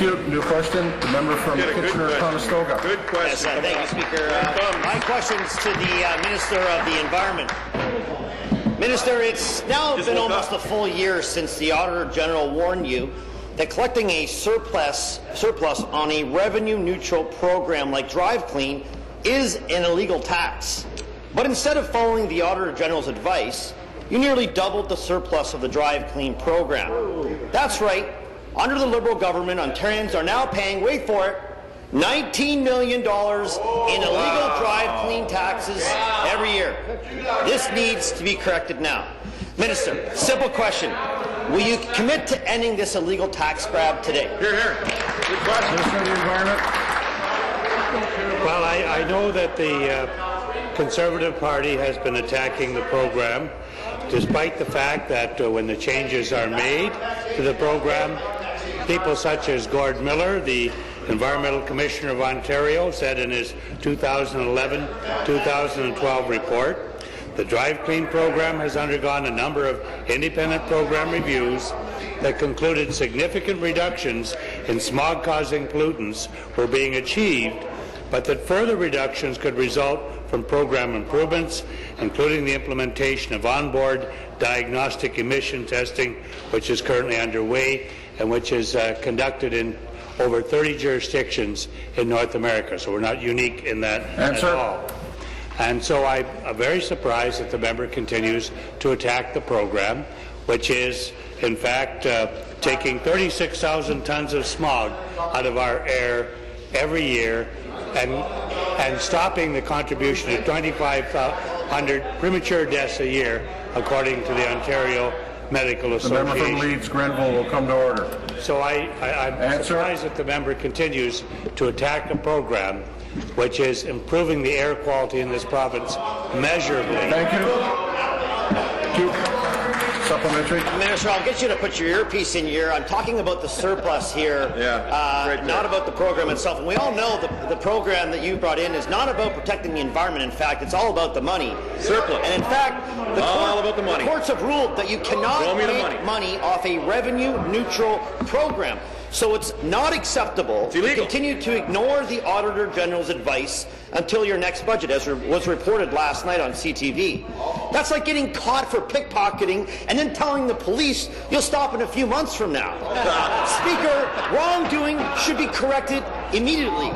Thank you. New question. The member from Kitchener-Conestoga. Good question. Yes, thank you, Speaker. My question's to the Minister of the Environment. Minister, it's now been almost a full year since the Auditor General warned you that collecting a surplus on a revenue-neutral program like Drive Clean is an illegal tax. But instead of following the Auditor General's advice, you nearly doubled the surplus of the Drive Clean program. That's right. Under the Liberal government, Ontarians are now paying, wait for it, $19 million in illegal Drive Clean taxes every year. This needs to be corrected now. Minister, simple question. Will you commit to ending this illegal tax grab today? Here, here. Good question. Minister of the Environment. Well, I know that the Conservative Party has been attacking the program, despite the fact that when the changes are made to the program, people such as Gord Miller, the Environmental Commissioner of Ontario, said in his 2011-2012 report, the Drive Clean program has undergone a number of independent program reviews that concluded significant reductions in smog-causing pollutants were being achieved, but that further reductions could result from program improvements, including the implementation of onboard diagnostic emission testing, which is currently underway and which is conducted in over 30 jurisdictions in North America. So we're not unique in that at all. And so I'm very surprised that the member continues to attack the program, which is, in fact, taking 36,000 tons of smog out of our air every year and stopping the contribution to 2,500 premature deaths a year, according to the Ontario Medical Association. The member from Leeds Grenville will come to order. So I'm surprised that the member continues to attack a program which is improving the air quality in this province measurably. Thank you. Supplementary. Minister, I'll get you to put your earpiece in your ear. I'm talking about the surplus here, not about the program itself. And we all know the program that you brought in is not about protecting the environment. In fact, it's all about the money. Surplus. And in fact, the courts have ruled that you cannot make money off a revenue-neutral program. So it's not acceptable to continue to ignore the Auditor General's advice until your next budget, as was reported last night on CTV. That's like getting caught for pickpocketing and then telling the police you'll stop in a few months from now. Speaker, wrongdoing should be corrected immediately,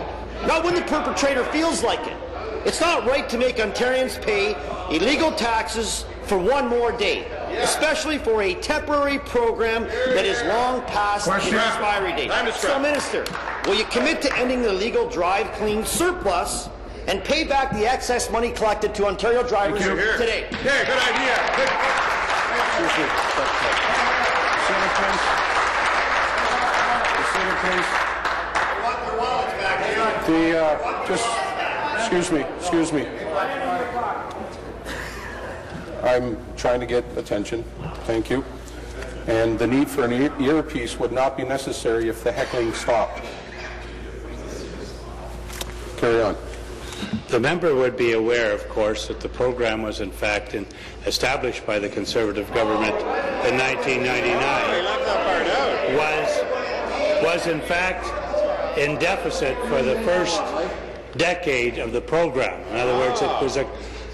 not when the perpetrator feels like it. It's not right to make Ontarians pay illegal taxes for one more day, especially for a temporary program that is long past its expiry date. So, Minister, will you commit to ending the illegal Drive Clean surplus and pay back the excess money collected to Ontario drivers today? Yeah, good idea. Excuse me. I'm trying to get attention. Thank you. And the need for an earpiece would not be necessary if the heckling stopped. Carry on. The member would be aware, of course, that the program was in fact established by the Conservative government in 1999. Was in fact in deficit for the first decade of the program. In other words, it was a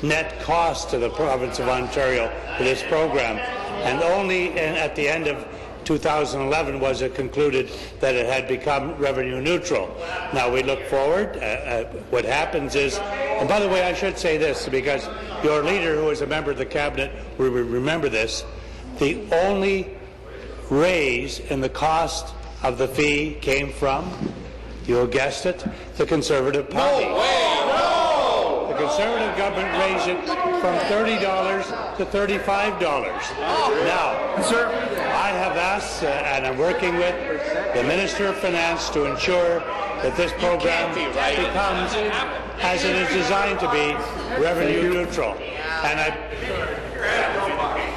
net cost to the province of Ontario for this program, and only at the end of 2011 was it concluded that it had become revenue neutral. Now we look forward. What happens is, and by the way, I should say this because your leader, who is a member of the cabinet, will remember this, the only raise in the cost of the fee came from, you guessed it, the Conservative Party. No way! No! The Conservative government raised it from $30 to $35. Now, Sir, I have asked, and I'm working with the Minister of Finance to ensure that this program becomes, as it is designed to be, revenue neutral. And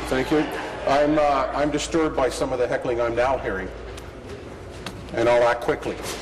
Thank you. I'm disturbed by some of the heckling I'm now hearing, and I'll act quickly.